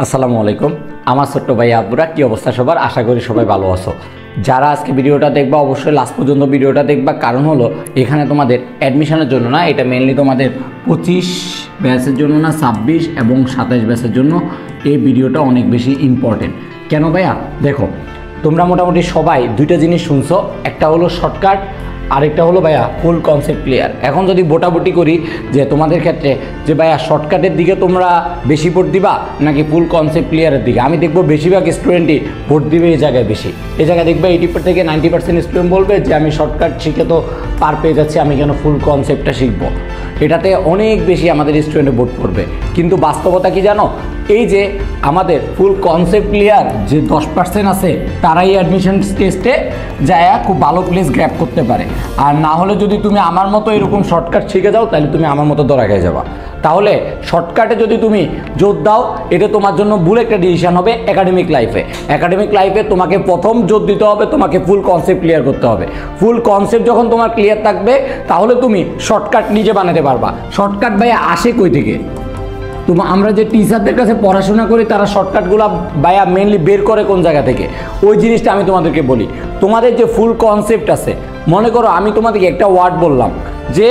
আসসালামু আলাইকুম। আমার ছোট্ট ভাই আব্বুরা, কি অবস্থা সবার? আশা করি সবাই ভালো আছো। যারা আজকে ভিডিওটা দেখবা অবশ্যই লাস্ট পর্যন্ত ভিডিওটা দেখবা, কারণ হলো এখানে তোমাদের অ্যাডমিশনের জন্য না, এটা মেনলি তোমাদের 25 ব্যাচের জন্য না, 26 এবং 27 ব্যাচের জন্য এই ভিডিওটা অনেক বেশি ইম্পর্টেন্ট। কেন ভাইয়া? দেখো, তোমরা মোটামুটি সবাই দুইটা জিনিস শুনছো, একটা হলো শর্টকাট, আরেকটা হলো ভাইয়া ফুল কনসেপ্ট ক্লিয়ার। এখন যদি বোটাবুটি করি যে তোমাদের ক্ষেত্রে যে ভাইয়া শর্টকাটের দিকে তোমরা বেশি ভোট দিবা নাকি ফুল কনসেপ্ট ক্লিয়ারের দিকে, আমি দেখবো বেশিরভাগ স্টুডেন্টই ভোট দিবে এই জায়গায় বেশি। এই জায়গায় দেখবে 80 থেকে 90% স্টুডেন্ট বলবে যে আমি শর্টকাট শিখে তো পার পেয়ে যাচ্ছি, আমি কেন ফুল কনসেপ্টটা শিখবো। এটাতে অনেক বেশি আমাদের স্টুডেন্টে ভোট করবে, কিন্তু বাস্তবতা কি জানো? এই যে আমাদের ফুল কনসেপ্ট ক্লিয়ার যে 10% আছে, তারাই অ্যাডমিশন টেস্টে যায় খুব ভালো প্লেস গ্র্যাব করতে পারে। আর না হলে যদি তুমি আমার মতো এরকম শর্টকাট শিখে যাও, তাহলে তুমি আমার মতো ধরা খেয়ে যাবা। তাহলে শর্টকাটে যদি তুমি জোর দাও, এটা তোমার জন্য ভুল একটা ডিসিশন হবে একাডেমিক লাইফে। একাডেমিক লাইফে তোমাকে প্রথম জোর দিতে হবে, তোমাকে ফুল কনসেপ্ট ক্লিয়ার করতে হবে। ফুল কনসেপ্ট যখন তোমার ক্লিয়ার থাকবে, তাহলে তুমি শর্টকাট নিজে বানাতে পারবা। শর্টকাট ভাইয়া আসে কই থেকে? আমরা যে টিচারদের কাছে পড়াশোনা করি, তারা শর্টকাটগুলো ভাইয়া মেনলি বের করে কোন জায়গা থেকে? ওই জিনিসটা আমি তোমাদেরকে বলি। তোমাদের যে ফুল কনসেপ্ট আছে, মনে করো আমি তোমাদেরকে একটা ওয়ার্ড বললাম যে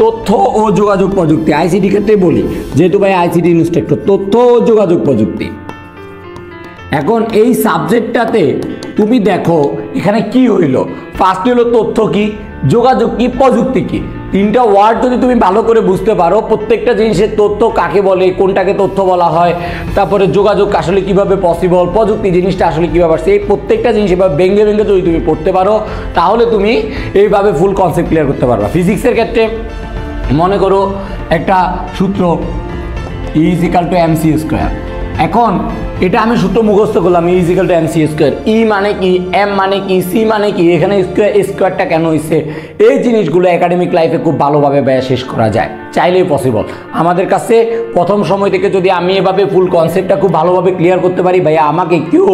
তথ্য ও যোগাযোগ প্রযুক্তি, আইসিটি ক্ষেত্রে বলি, যেহেতু ভাই আইসিটি ইনস্ট্রাক্টর, তথ্য ও যোগাযোগ প্রযুক্তি। এখন এই সাবজেক্টটাতে তুমি দেখো এখানে কি হইল। ফার্স্ট হলো তথ্য কি, যোগাযোগ কি, প্রযুক্তি কি। তিনটা ওয়ার্ড যদি তুমি ভালো করে বুঝতে পারো, প্রত্যেকটা জিনিসের তথ্য কাকে বলে, কোনটাকে তথ্য বলা হয়, তারপরে যোগাযোগ আসলে কিভাবে পসিবল, প্রযুক্তি জিনিসটা আসলে কীভাবে আসছে, এই প্রত্যেকটা জিনিস এভাবে ভেঙে ভেঙে যদি তুমি পড়তে পারো, তাহলে তুমি এইভাবে ফুল কনসেপ্ট ক্লিয়ার করতে পারবা। ফিজিক্সের ক্ষেত্রে মনে করো একটা সূত্র E=mc²। এখন এটা আমি সূত্র মুখস্থ করলাম, E=mc²। ই মানে কি, এম মানে কি, সি মানে কি, এখানে স্কোয়ারটা কেন হয়েছে, এই জিনিসগুলো একাডেমিক লাইফে খুব ভালোভাবে ব্যয় শেষ করা যায়, চাইলেই পসিবল। আমাদের কাছে প্রথম সময় থেকে যদি আমি এভাবে ফুল কনসেপ্টটা খুব ভালোভাবে ক্লিয়ার করতে পারি, ভাইয়া আমাকে কেউ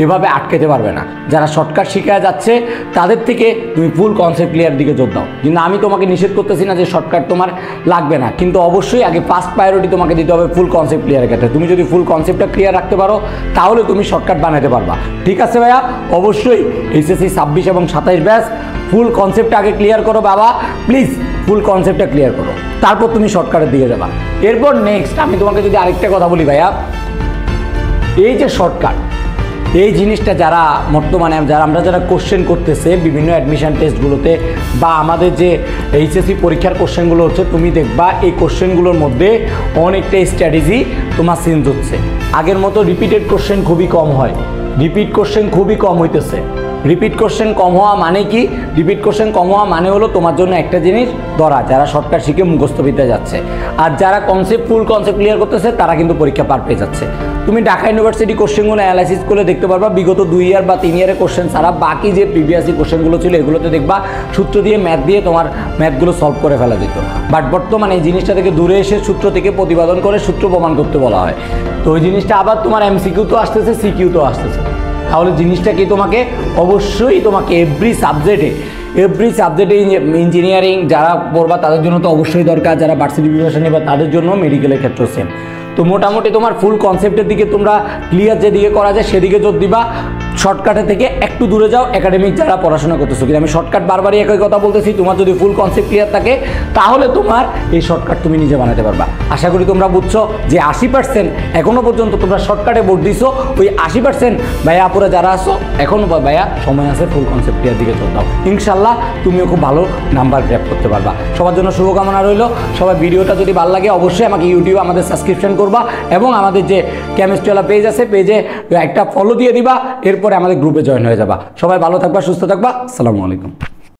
এভাবে আটকাতে পারবে না। যারা শর্টকাট শিখে যাচ্ছে তাদের থেকে তুমি ফুল কনসেপ্ট ক্লিয়ার দিকে জোর দাও। কিন্তু আমি তোমাকে নিষেধ করতেছি না যে শর্টকাট তোমার লাগবে না, কিন্তু অবশ্যই আগে ফার্স্ট প্রায়োরিটি তোমাকে দিতে হবে ফুল কনসেপ্ট ক্লিয়ারের ক্ষেত্রে। তুমি যদি ফুল কনসেপ্টটা ক্লিয়ার রাখতে পারো, তাহলে তুমি শর্টকাট বানাতে পারবা। ঠিক আছে ভাইয়া? অবশ্যই এইচএসসি 26 এবং 27 ব্যাচ ফুল কনসেপ্টটা আগে ক্লিয়ার করো বাবা, প্লিজ ফুল কনসেপ্টটা ক্লিয়ার করো, তারপর তুমি শর্টকাটের দিকে যাবা। এরপর নেক্সট আমি তোমাকে যদি আরেকটা কথা বলি ভাইয়া, এই যে শর্টকাট, এই জিনিসটা যারা বর্তমানে যারা কোশ্চেন করতেছে বিভিন্ন অ্যাডমিশন টেস্টগুলোতে বা আমাদের যে এইচএসসি পরীক্ষার কোশ্চেনগুলো হচ্ছে, তুমি দেখবা এই কোশ্চেনগুলোর মধ্যে অনেকটা স্ট্র্যাটেজি তোমার চেঞ্জ হচ্ছে। আগের মতো রিপিটেড কোশ্চেন খুবই কম হয়, রিপিট কোশ্চেন খুবই কম হইতেছে। রিপিট কোশ্চেন কম হওয়া মানে কি? রিপিট কোশ্চেন কম হওয়া মানে হলো তোমার জন্য একটা জিনিস ধরা, যারা শর্টকাট শিখে মুখস্থ বিদ্যা যাচ্ছে, আর যারা ফুল কনসেপ্ট ক্লিয়ার করতেছে তারা কিন্তু পরীক্ষা পার পেয়ে যাচ্ছে। তুমি ঢাকা ইউনিভার্সিটি কোশ্চেনগুলো অ্যানালাইসিস করে দেখতে পারবা, বিগত 2 ইয়ার বা 3 ইয়ারের কোশ্চেন ছাড়া বাকি যে প্রিভিয়াসি কোশ্চেনগুলো ছিল, এগুলোতে দেখবা সূত্র দিয়ে ম্যাথ দিয়ে তোমার ম্যাথগুলো সলভ করে ফেলা যেত। বাট বর্তমানে এই জিনিসটা থেকে দূরে এসে সূত্র থেকে প্রতিপাদন করে সূত্র প্রমাণ করতে বলা হয়। তো ওই জিনিসটা আবার তোমার এমসিকিউ তো আসতেছে, সিকিউ তো আসতেছে। তাহলে জিনিসটা কি, তোমাকে অবশ্যই তোমাকে এভরি সাবজেক্টে ইঞ্জিনিয়ারিং যারা পড়বা তাদের জন্য তো অবশ্যই দরকার, যারা ভার্সিটি প্রিপারেশন নেবা তাদের জন্য মেডিকেলের ক্ষেত্রে সেম। তো মোটামুটি তোমার ফুল কনসেপ্টের দিকে তোমরা ক্লিয়ার যেদিকে করা যায় সেদিকে জোর দিবা, শর্টকাটের থেকে একটু দূরে যাও একাডেমিক যারা পড়াশোনা করতেছো। কিন্তু আমি শর্টকাট বারবারই একই কথা বলতেছি, তোমার যদি ফুল কনসেপ্ট ক্লিয়ার থাকে, তাহলে তোমার এই শর্টকাট তুমি নিজে বানাতে পারবা। আশা করি তোমরা বুঝছো যে 80% এখনও পর্যন্ত তোমরা শর্টকাটে ভোট দিছো, ওই 80% ভাইয়া আপুরা যারা আসো এখনও ভাইয়া সময় আছে, ফুল কনসেপ্ট ক্লিয়ার দিকে চল দাও, ইনশাল্লাহ তুমিও খুব ভালো নাম্বার গ্র্যাব করতে পারবা। সবার জন্য শুভকামনা রইল। সবাই ভিডিওটা যদি ভালো লাগে অবশ্যই আমাকে ইউটিউবে আমাদের সাবস্ক্রিপশন করবা এবং আমাদের যে কেমিস্ট্রিওয়ালা পেজ আছে, পেজে একটা ফলো দিয়ে দিবা, এরপরে আমাদের গ্রুপে জয়েন হয়ে যাবা। সবাই ভালো থাকবা, সুস্থ থাকবা। আসসালামু আলাইকুম।